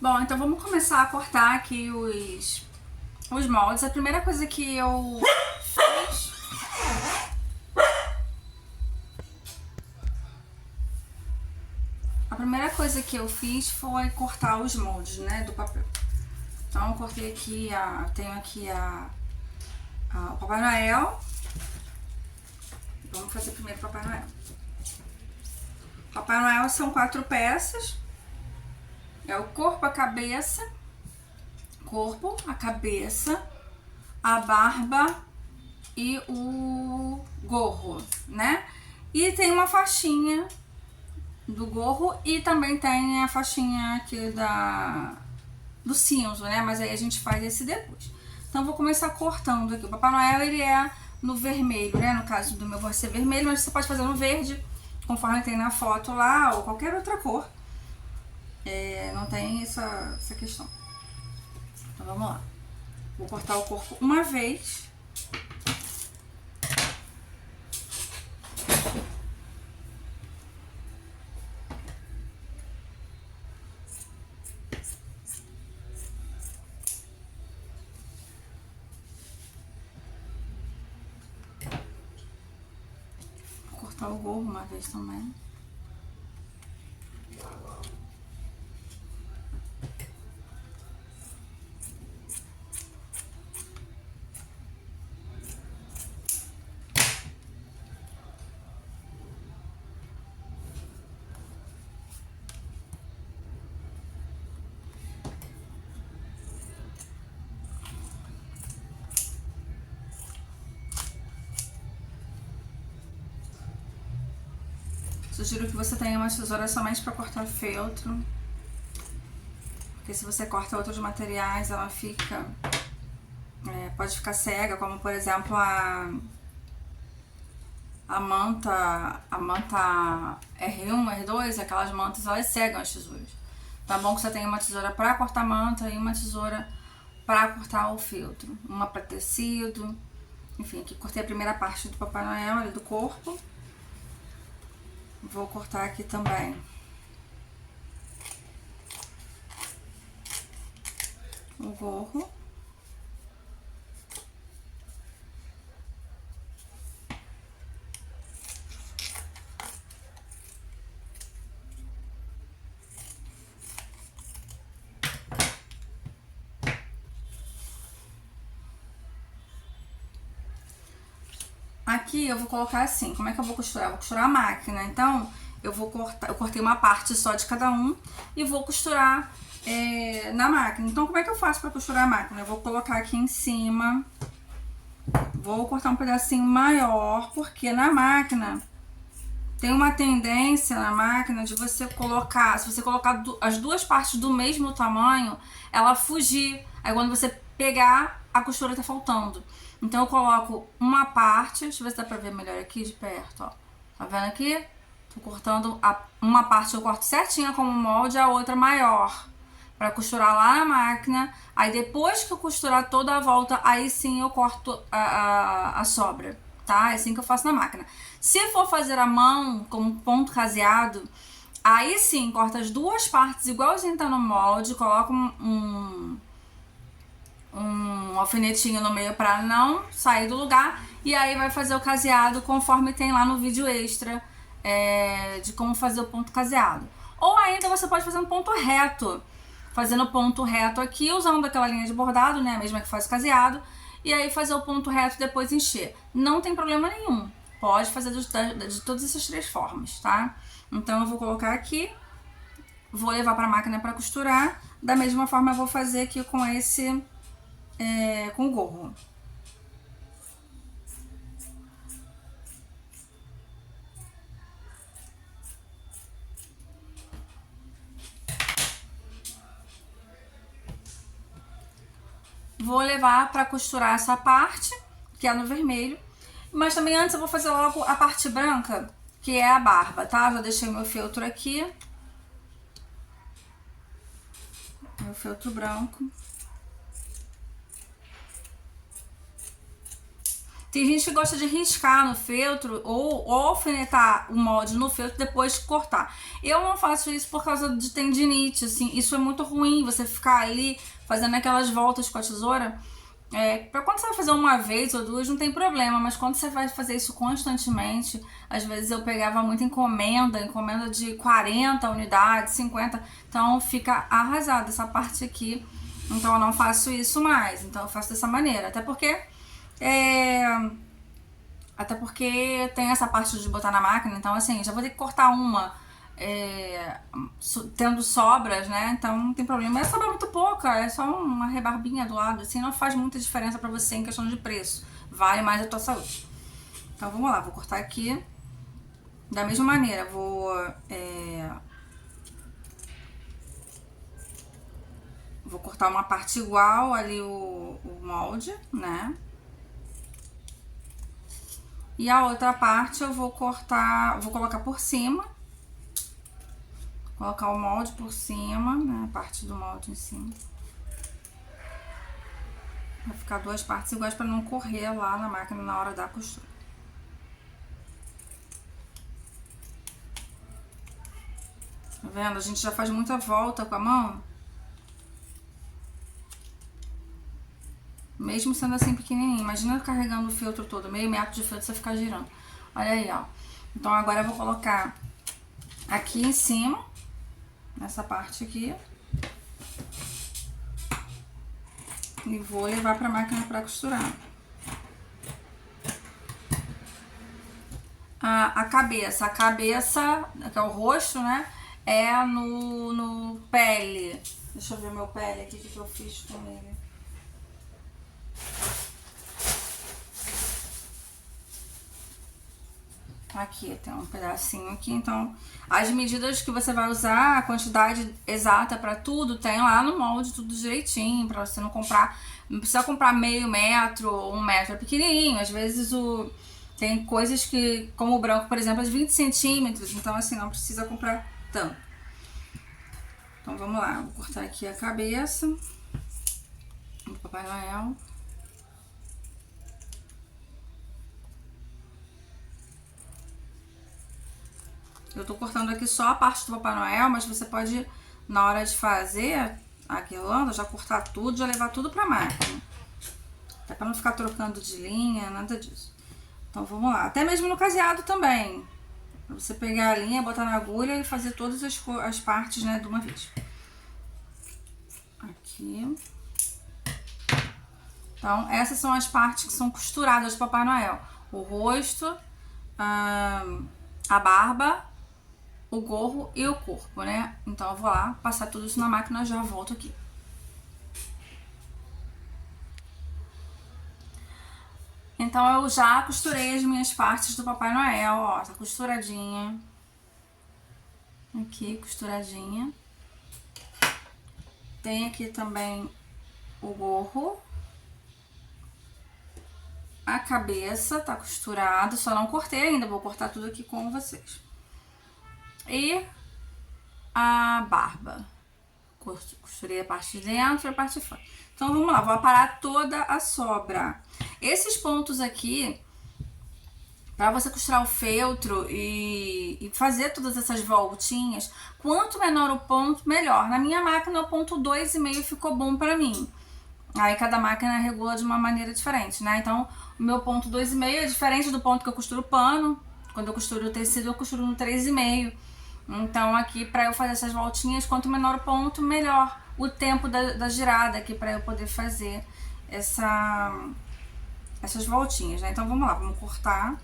Bom, então vamos começar a cortar aqui os moldes. A primeira coisa que eu fiz... A primeira coisa que eu fiz foi cortar os moldes, né, do papel. Então eu cortei aqui, tenho aqui o Papai Noel. Vamos fazer primeiro o Papai Noel. Papai Noel são 4 peças. É o corpo, a cabeça, a cabeça, a barba e o gorro, né? E tem uma faixinha do gorro e também tem a faixinha aqui do cinzo, né? Mas aí a gente faz esse depois. Então vou começar cortando aqui. O Papai Noel, ele é no vermelho, né? No caso do meu vai ser vermelho, mas você pode fazer no verde, conforme tem na foto lá, ou qualquer outra cor. Não tem essa questão. Então vamos lá. Vou cortar o corpo uma vez. Vou cortar o gorro uma vez também. Sugiro que você tenha uma tesoura somente para cortar feltro, porque se você corta outros materiais, ela fica... pode ficar cega, como por exemplo a manta R1, R2, aquelas mantas, elas cegam as tesouras. Então é bom que você tenha uma tesoura para cortar manta e uma tesoura para cortar o feltro. Uma para tecido, enfim, aqui cortei a primeira parte do Papai Noel, ali do corpo. Vou cortar aqui também o gorro. Aqui eu vou colocar assim, como é que eu vou costurar? Eu vou costurar a máquina, então eu cortei uma parte só de cada um e vou costurar na máquina. Então como é que eu faço para costurar a máquina? Eu vou colocar aqui em cima, vou cortar um pedacinho maior, porque na máquina tem uma tendência na máquina de você colocar, se você colocar as duas partes do mesmo tamanho, ela fugir. Aí quando você pegar, a costura tá faltando. Então eu coloco uma parte, deixa eu ver se dá pra ver melhor aqui de perto, ó. Tá vendo aqui? Tô cortando, uma parte eu corto certinha como molde, a outra maior. Pra costurar lá na máquina. Aí depois que eu costurar toda a volta, aí sim eu corto a sobra, tá? É assim que eu faço na máquina. Se for fazer à mão, como ponto caseado, aí sim, corta as duas partes igualzinho tá no molde, coloca um alfinetinho no meio pra não sair do lugar, e aí vai fazer o caseado conforme tem lá no vídeo extra de como fazer o ponto caseado. Ou ainda você pode fazer um ponto reto, fazendo ponto reto aqui, usando aquela linha de bordado, né, a mesma que faz o caseado, e aí fazer o ponto reto e depois encher. Não tem problema nenhum, pode fazer de todas essas 3 formas, tá? Então eu vou colocar aqui, vou levar pra máquina pra costurar, da mesma forma eu vou fazer aqui com esse... com o gorro. Vou levar pra costurar essa parte, que é no vermelho. Mas também antes eu vou fazer logo a parte branca, que é a barba, tá? Já deixei meu feltro aqui. Meu feltro branco. Tem gente que gosta de riscar no feltro ou alfinetar o molde no feltro e depois cortar. Eu não faço isso por causa de tendinite, assim, isso é muito ruim, você ficar ali fazendo aquelas voltas com a tesoura. Pra quando você vai fazer uma vez ou duas, não tem problema, mas quando você vai fazer isso constantemente, às vezes eu pegava muita encomenda de 40 unidades, 50, então fica arrasada essa parte aqui. Então eu não faço isso mais, então eu faço dessa maneira, até porque tem essa parte de botar na máquina, então assim, já vou ter que cortar uma tendo sobras, né? Então não tem problema. Essa sobra muito pouca, é só uma rebarbinha do lado, assim, não faz muita diferença pra você em questão de preço. Vale mais a tua saúde. Então vamos lá, vou cortar aqui. Da mesma maneira, vou cortar uma parte igual ali o molde, né? E a outra parte eu vou cortar, vou colocar por cima. Colocar o molde por cima, né? A parte do molde em cima. Vai ficar duas partes iguais para não correr lá na máquina na hora da costura. Tá vendo? A gente já faz muita volta com a mão. Mesmo sendo assim pequenininho. Imagina carregando o feltro todo, meio metro de feltro, você ficar girando. Olha aí, ó. Então agora eu vou colocar aqui em cima, nessa parte aqui. E vou levar pra máquina pra costurar. A cabeça, que é o rosto, né? É no pele. Deixa eu ver meu pele aqui, o que eu fiz com ele. Aqui, tem um pedacinho aqui, então as medidas que você vai usar, a quantidade exata pra tudo, tem lá no molde, tudo direitinho, pra você não comprar, não precisa comprar meio metro ou 1 metro, é pequenininho, às vezes tem coisas que, como o branco, por exemplo, é de 20 centímetros, então assim, não precisa comprar tanto. Então vamos lá, vou cortar aqui a cabeça do Papai Noel. Eu tô cortando aqui só a parte do Papai Noel, mas você pode, na hora de fazer a guirlanda, já cortar tudo, já levar tudo pra máquina. Até pra não ficar trocando de linha, nada disso. Então vamos lá. Até mesmo no caseado também. Pra você pegar a linha, botar na agulha e fazer todas as partes, né, de uma vez. Aqui. Então, essas são as partes que são costuradas do Papai Noel. O rosto, a barba, o gorro e o corpo, né? Então eu vou lá passar tudo isso na máquina e já volto aqui. Então eu já costurei as minhas partes do Papai Noel, ó, tá costuradinha. Aqui, costuradinha. Tem aqui também o gorro. A cabeça tá costurada, só não cortei ainda, vou cortar tudo aqui com vocês. E a barba. Costurei a parte de dentro e a parte de fora. Então vamos lá, vou aparar toda a sobra. Esses pontos aqui, para você costurar o feltro e fazer todas essas voltinhas, quanto menor o ponto, melhor. Na minha máquina, o ponto 2,5 ficou bom para mim. Aí cada máquina regula de uma maneira diferente, né? Então, o meu ponto 2,5 é diferente do ponto que eu costuro o pano. Quando eu costuro o tecido, eu costuro no 3,5. Então, aqui, pra eu fazer essas voltinhas, quanto menor o ponto, melhor o tempo da girada aqui pra eu poder fazer essas voltinhas, né? Então, vamos lá, vamos cortar.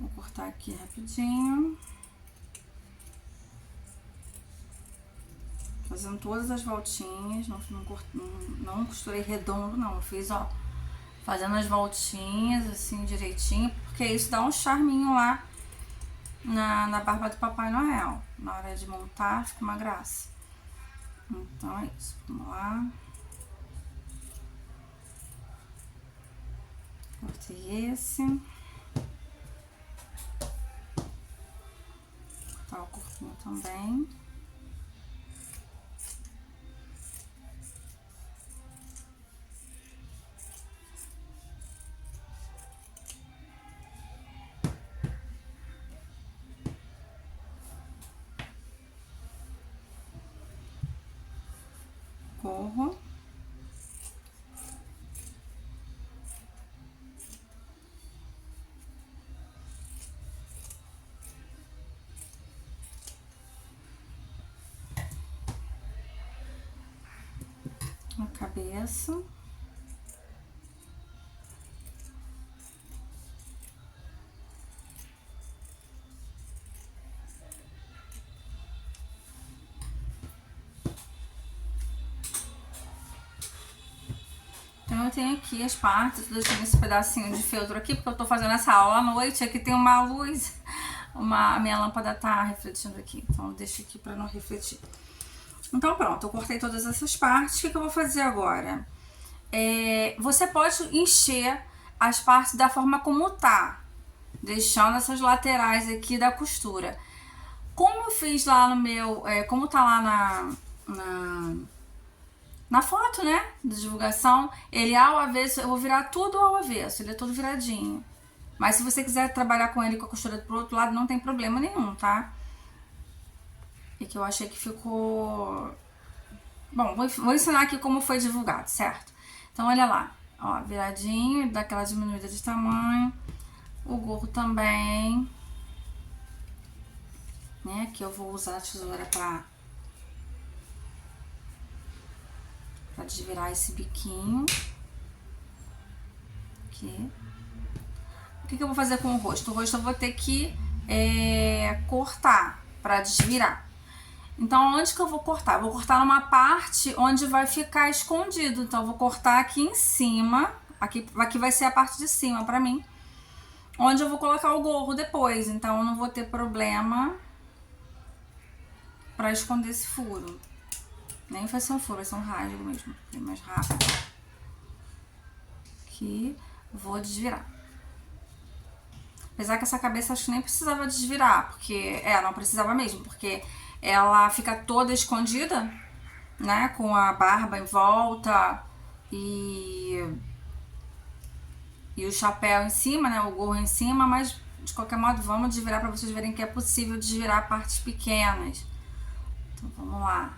Vou cortar aqui rapidinho. Fazendo todas as voltinhas, não costurei redondo, não. Eu fiz, ó, fazendo as voltinhas, assim, direitinho, porque isso dá um charminho lá na barba do Papai Noel. Na hora de montar, fica uma graça. Então é isso, vamos lá. Cortei esse. Cortar o corpinho também. gorro. A cabeça. Então eu tenho aqui as partes, deixando esse pedacinho de feltro aqui, porque eu tô fazendo essa aula à noite, aqui tem uma luz, a minha lâmpada tá refletindo aqui, então eu deixo aqui pra não refletir. Então pronto, eu cortei todas essas partes, o que eu vou fazer agora? Você pode encher as partes da forma como tá, deixando essas laterais aqui da costura. Como eu fiz lá no meu, como tá lá na foto, né, da divulgação, ele ao avesso, eu vou virar tudo ao avesso, ele é todo viradinho. Mas se você quiser trabalhar com ele com a costura pro outro lado, não tem problema nenhum, tá? E que eu achei que ficou... Bom, vou ensinar aqui como foi divulgado, certo? Então, olha lá, ó, viradinho, dá aquela diminuída de tamanho. O gorro também, né, que eu vou usar a tesoura pra desvirar esse biquinho. Aqui. O que eu vou fazer com o rosto? O rosto eu vou ter que cortar pra desvirar. Então, onde que eu vou cortar? Eu vou cortar numa parte onde vai ficar escondido. Então, eu vou cortar aqui em cima. Aqui vai ser a parte de cima pra mim. Onde eu vou colocar o gorro depois. Então, eu não vou ter problema pra esconder esse furo. Nem vai ser um furo, vai ser um rasgo mesmo. Bem mais rápido. Aqui, vou desvirar. Apesar que essa cabeça acho que nem precisava desvirar, porque... não precisava mesmo, porque ela fica toda escondida, né? Com a barba em volta e o chapéu em cima, né? O gorro em cima, mas de qualquer modo vamos desvirar para vocês verem que é possível desvirar partes pequenas. Então vamos lá.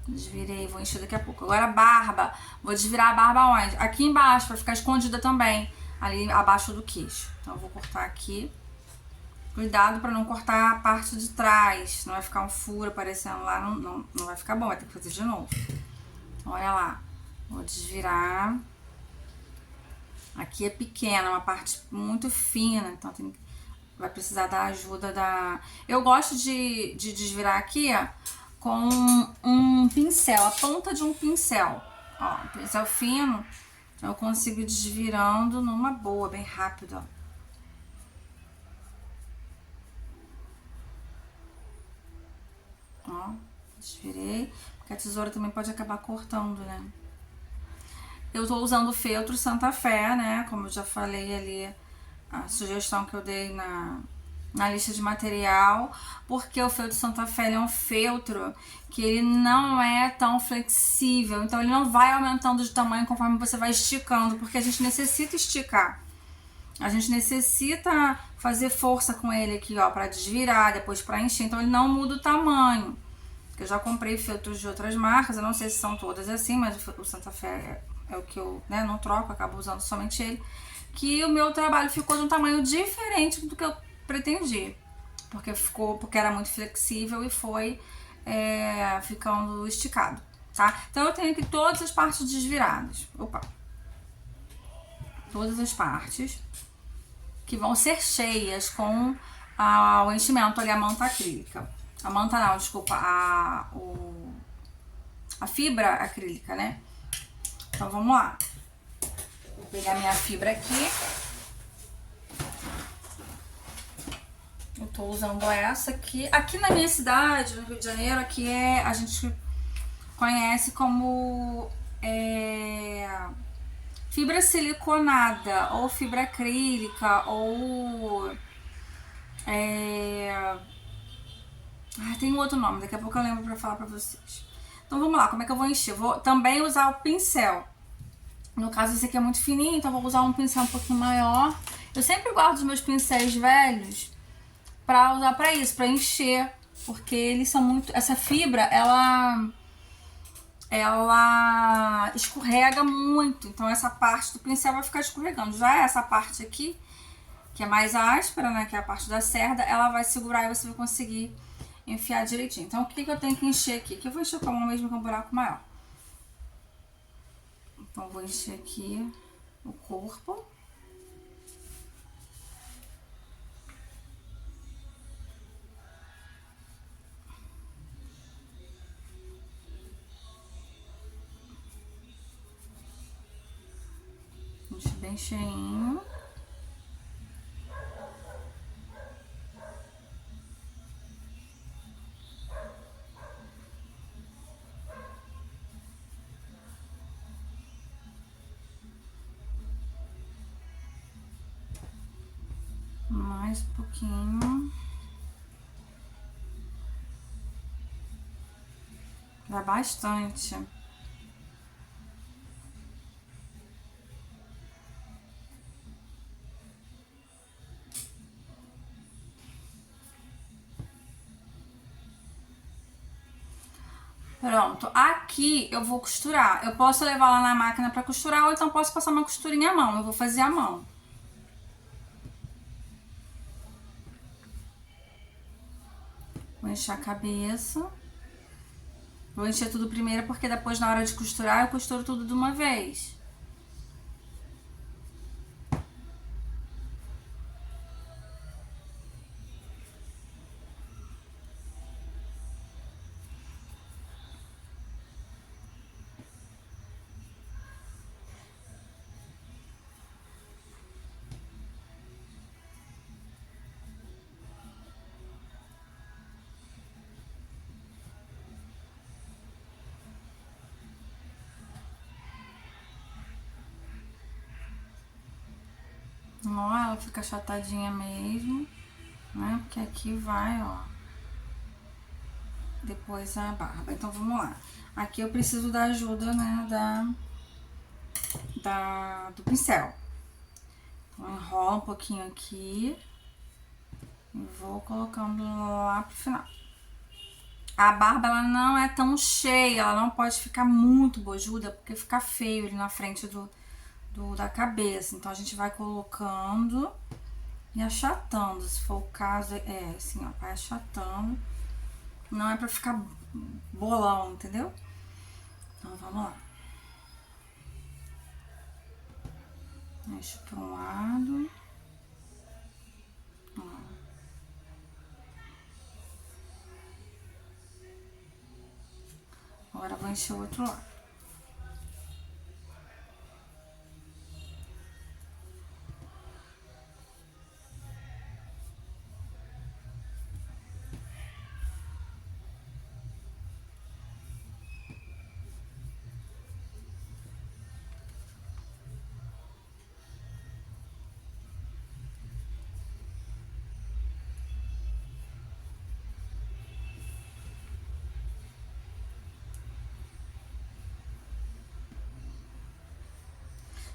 Desvirei, vou encher daqui a pouco. Agora a barba, vou desvirar a barba onde? Aqui embaixo, para ficar escondida também, ali abaixo do queixo. Então eu vou cortar aqui. Cuidado para não cortar a parte de trás, não vai ficar um furo aparecendo lá, não vai ficar bom, vai ter que fazer de novo. Então, olha lá, vou desvirar. Aqui é pequena, uma parte muito fina, então vai precisar da ajuda da... Eu gosto de desvirar aqui, ó, com um pincel, a ponta de um pincel. Ó, um pincel fino, então eu consigo ir desvirando numa boa, bem rápido, ó. Ó, desvirei, porque a tesoura também pode acabar cortando, né? Eu tô usando o feltro Santa Fé, né? Como eu já falei ali, a sugestão que eu dei na lista de material, porque o feltro Santa Fé ele é um feltro que ele não é tão flexível, então ele não vai aumentando de tamanho conforme você vai esticando, porque a gente necessita esticar. A gente necessita fazer força com ele aqui, ó, pra desvirar, depois pra encher, então ele não muda o tamanho. Eu já comprei feltros de outras marcas, eu não sei se são todas assim, mas o Santa Fé é o que eu, né, não troco, acabo usando somente ele. Que o meu trabalho ficou de um tamanho diferente do que eu pretendi, porque era muito flexível e foi ficando esticado, tá? Então eu tenho aqui todas as partes desviradas. Opa! Todas as partes que vão ser cheias com o enchimento ali, a manta acrílica. A manta não, desculpa, a fibra acrílica, né? Então vamos lá. Vou pegar minha fibra aqui. Eu tô usando essa aqui. Aqui na minha cidade, no Rio de Janeiro, aqui a gente conhece como fibra siliconada, ou fibra acrílica, ou tem um outro nome, daqui a pouco eu lembro pra falar pra vocês. Então vamos lá, como é que eu vou encher? Vou também usar o pincel. No caso esse aqui é muito fininho, então eu vou usar um pincel um pouquinho maior. Eu sempre guardo os meus pincéis velhos pra usar pra isso, pra encher, porque eles são muito... Essa fibra, ela ela escorrega muito. Então essa parte do pincel vai ficar escorregando. Já essa parte aqui, que é mais áspera, né, que é a parte da cerda, ela vai segurar e você vai conseguir enfiar direitinho. Então o que eu tenho que encher aqui? Que eu vou encher com a mão mesmo, que é um buraco maior. Então vou encher aqui o corpo. Enche bem cheinho. Mais um pouquinho. Dá bastante. Pronto, aqui eu vou costurar. Eu posso levar lá na máquina pra costurar ou então posso passar uma costurinha à mão. Eu vou fazer à mão. Vou encher a cabeça. Vou encher tudo primeiro porque depois na hora de costurar eu costuro tudo de uma vez. Ó, ela fica achatadinha mesmo, né? Porque aqui vai, ó. Depois a barba. Então vamos lá. Aqui eu preciso da ajuda, né? Do pincel. Então enrola um pouquinho aqui. E vou colocando lá pro final. A barba, ela não é tão cheia, ela não pode ficar muito bojuda, porque fica feio ali na frente da cabeça. Então a gente vai colocando e achatando, se for o caso, assim, ó, vai achatando. Não é pra ficar bolão, entendeu? Então vamos lá. Deixa pra um lado. Ó. Agora vou encher o outro lado.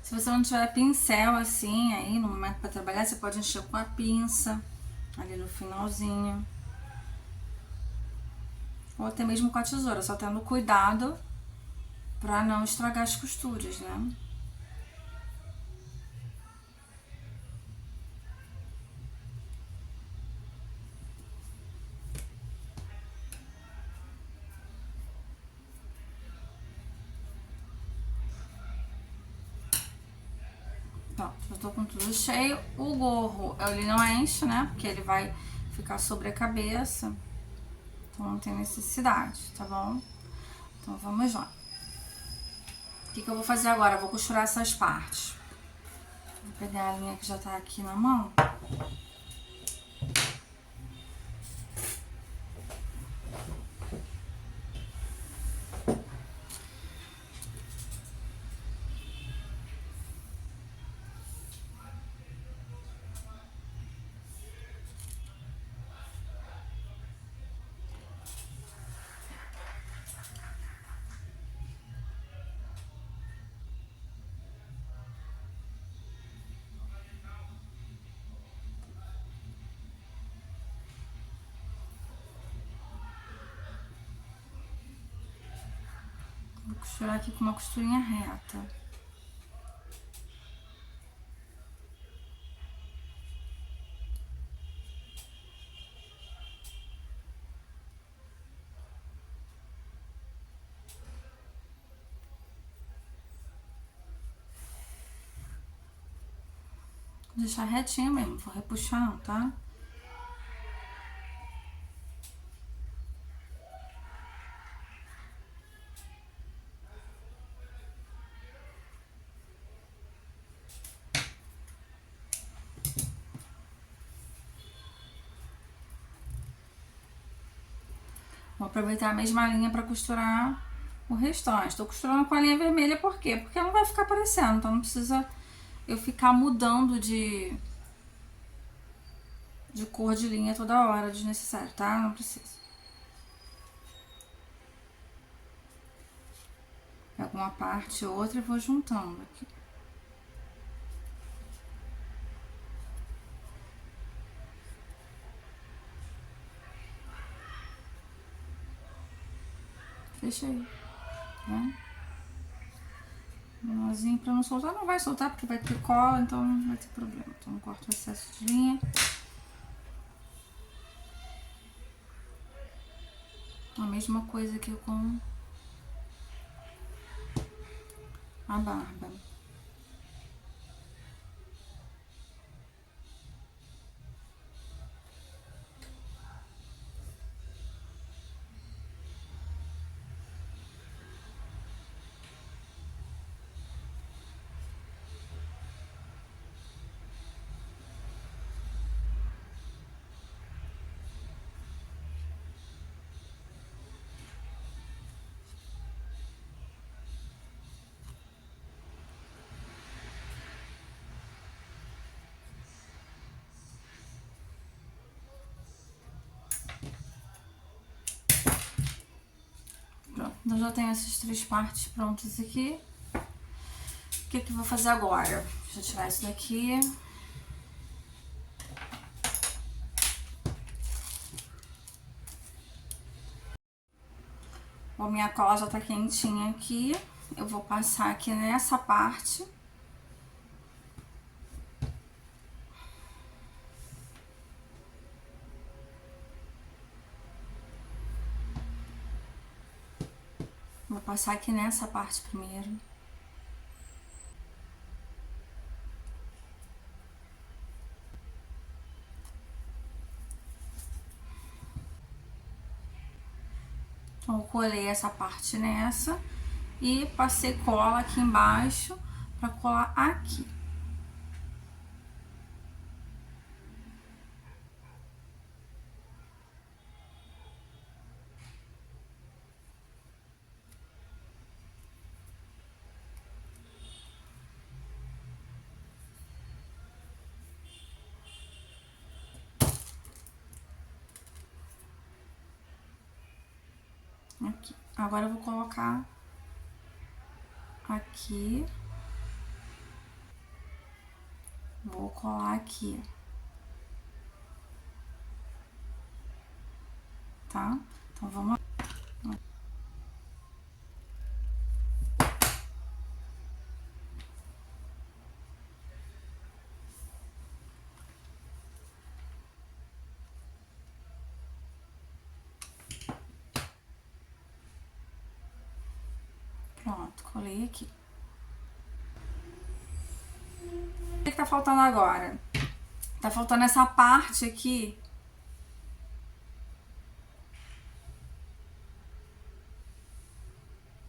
Se você não tiver pincel assim, aí no momento para trabalhar, você pode encher com a pinça, ali no finalzinho. Ou até mesmo com a tesoura, só tendo cuidado para não estragar as costuras, né? Pronto, eu tô com tudo cheio. O gorro, ele não enche, né? Porque ele vai ficar sobre a cabeça. Então não tem necessidade, tá bom? Então vamos lá. O que eu vou fazer agora? Eu vou costurar essas partes. Vou pegar a linha que já tá aqui na mão. costurar aqui com uma costurinha reta. Vou deixar retinho mesmo, vou repuxar não, tá? Vou aproveitar a mesma linha pra costurar o restante. Tô costurando com a linha vermelha, por quê? Porque não vai ficar aparecendo, então não precisa eu ficar mudando de cor de linha toda hora, desnecessário, tá? Não precisa. Pego uma parte ou outra e vou juntando aqui. Fechei, tá? Um nozinho pra não soltar, não vai soltar porque vai ter cola, então não vai ter problema. Então eu corto o excesso de linha. A mesma coisa aqui com a barba. Pronto, eu já tenho essas 3 partes prontas aqui. O que eu vou fazer agora? Deixa eu tirar isso daqui. Bom, minha cola já tá quentinha aqui. Eu vou passar aqui nessa parte. Vou passar aqui nessa parte primeiro. Então, eu colei essa parte nessa e passei cola aqui embaixo pra colar aqui. Aqui. Agora eu vou colocar aqui. Vou colar aqui. Tá? Então vamos lá. Pronto, colei aqui. O que tá faltando agora? Tá faltando essa parte aqui.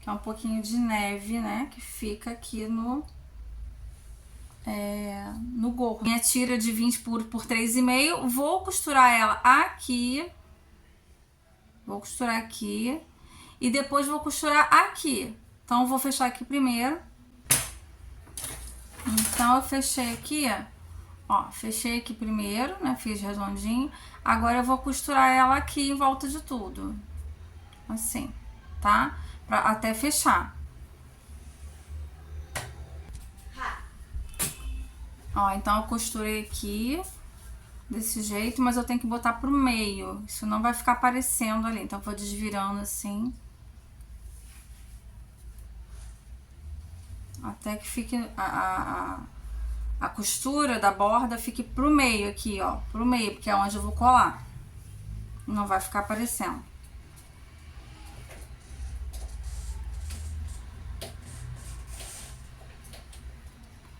Que é um pouquinho de neve, né? Que fica aqui no gorro. Minha tira de 20 por 3,5. Vou costurar ela aqui. Vou costurar aqui. E depois vou costurar aqui. Então, eu vou fechar aqui primeiro. Então, eu fechei aqui, ó. Fechei aqui primeiro, né? Fiz redondinho. Agora, eu vou costurar ela aqui em volta de tudo. Assim, tá? Até fechar. Ó, então, eu costurei aqui desse jeito, mas eu tenho que botar pro meio. Isso não vai ficar aparecendo ali. Então, eu vou desvirando assim. até que fique a costura da borda fique pro meio aqui, ó, pro meio, porque é onde eu vou colar. Não vai ficar aparecendo.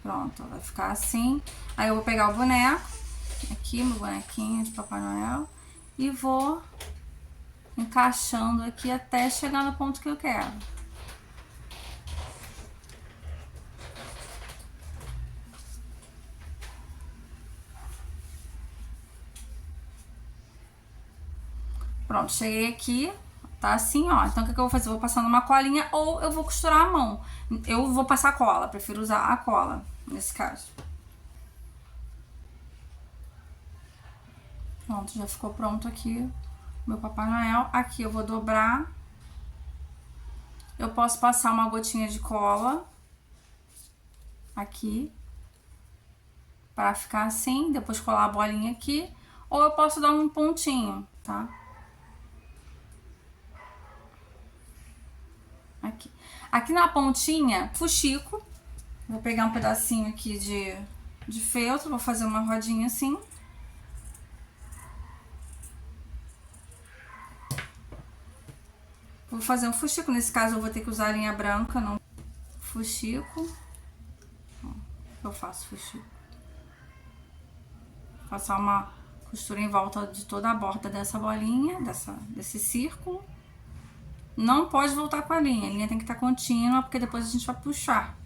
Pronto, vai ficar assim. Aí eu vou pegar o boneco, aqui, meu bonequinho de Papai Noel, e vou encaixando aqui até chegar no ponto que eu quero. Pronto, cheguei aqui, tá assim, ó. Então, o que eu vou fazer? Eu vou passar numa colinha ou eu vou costurar a mão. Eu vou passar cola, prefiro usar a cola, nesse caso. Pronto, já ficou pronto aqui o meu Papai Noel. Aqui eu vou dobrar. Eu posso passar uma gotinha de cola aqui, para ficar assim, depois colar a bolinha aqui. Ou eu posso dar um pontinho, tá? Aqui. Aqui na pontinha, fuxico. Vou pegar um pedacinho aqui de feltro, vou fazer uma rodinha assim. Vou fazer um fuxico, nesse caso eu vou ter que usar a linha branca, não fuxico. Eu faço fuxico. Passar uma costura em volta de toda a borda dessa bolinha, desse círculo. Não pode voltar com a linha tem que estar contínua, porque depois a gente vai puxar.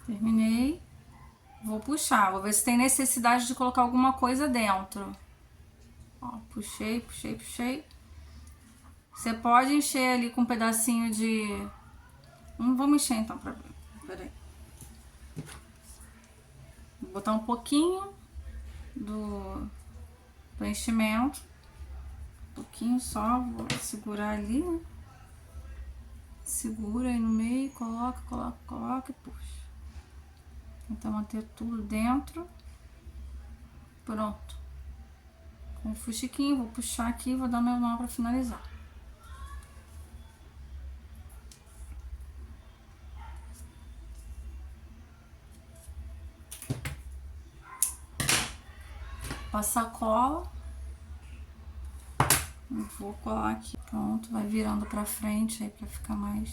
Terminei. Vou puxar, vou ver se tem necessidade de colocar alguma coisa dentro. Ó, puxei, puxei, puxei. Você pode encher ali com um pedacinho de... Não vamos encher então, pra ver. Peraí. Vou botar um pouquinho do enchimento. Um pouquinho só, vou segurar ali, né? Segura aí no meio, coloca, coloca, coloca e puxa. Então, manter tudo dentro. Pronto. Com o fuxiquinho, vou puxar aqui e vou dar meu nó pra finalizar. Passar cola. Eu vou colar aqui. Pronto, vai virando pra frente aí pra ficar mais...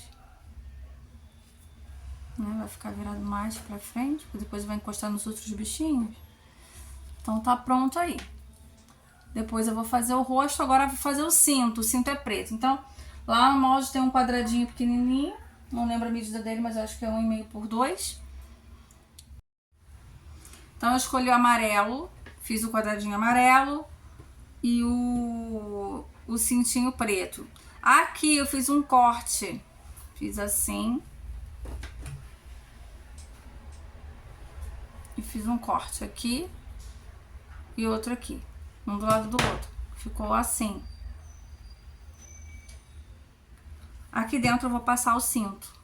Né? Vai ficar virado mais pra frente, porque depois vai encostar nos outros bichinhos. Então tá pronto aí. Depois eu vou fazer o rosto, agora eu vou fazer o cinto é preto. Então, lá no molde tem um quadradinho pequenininho, não lembro a medida dele, mas eu acho que é 1,5 por 2. Então eu escolhi o amarelo, fiz o quadradinho amarelo e o cintinho preto. Aqui eu fiz um corte, fiz assim. E fiz um corte aqui e outro aqui, um do lado do outro. Ficou assim. Aqui dentro eu vou passar o cinto.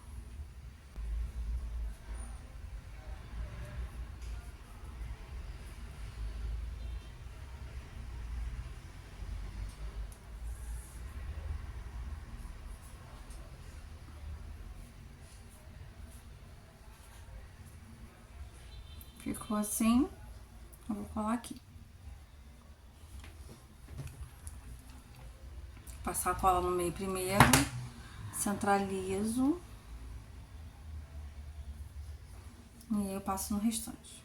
Ficou assim. Eu vou colar aqui. Passar a cola no meio primeiro. Centralizo. E aí eu passo no restante.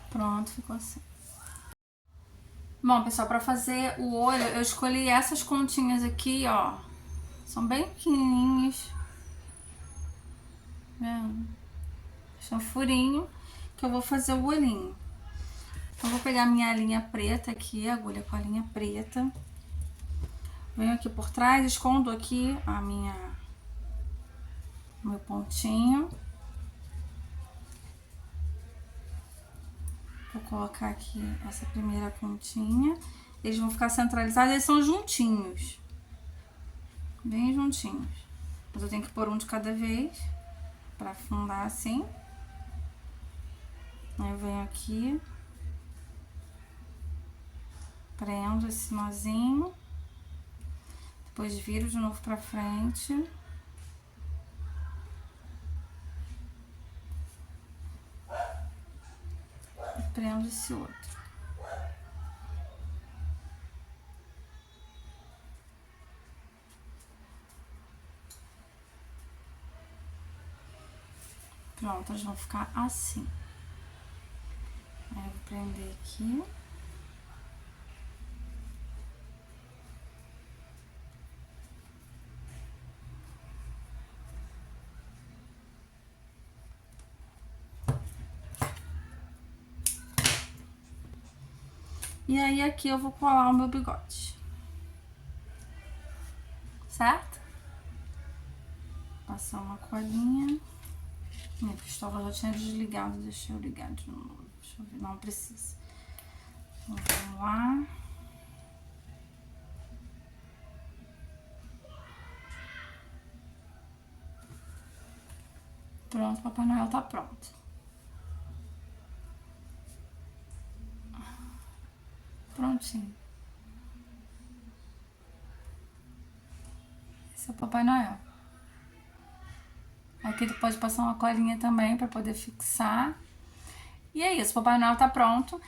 Pronto, ficou assim. Bom, pessoal, pra fazer o olho, eu escolhi essas continhas aqui, ó. São bem pequenininhas. Vendo? São furinho que eu vou fazer o olhinho. Então, vou pegar minha linha preta aqui, a agulha com a linha preta. Venho aqui por trás, escondo aqui meu pontinho. Vou colocar aqui essa primeira pontinha. Eles vão ficar centralizados, eles são juntinhos. Bem juntinhos. Mas eu tenho que pôr um de cada vez pra afundar assim. Aí eu venho aqui, prendo esse nozinho, depois viro de novo pra frente. E prendo esse outro. Pronto, elas vão ficar assim. Aí eu vou prender aqui. E aí aqui eu vou colar o meu bigode. Certo? Passar uma colinha. Minha pistola já tinha desligado, deixa eu ligar de novo. Deixa eu ver, não precisa. Então, vamos lá. Pronto, Papai Noel tá pronto. Prontinho. Esse é o Papai Noel. Aqui tu pode passar uma colinha também pra poder fixar. E é isso, o Papai Noel tá pronto.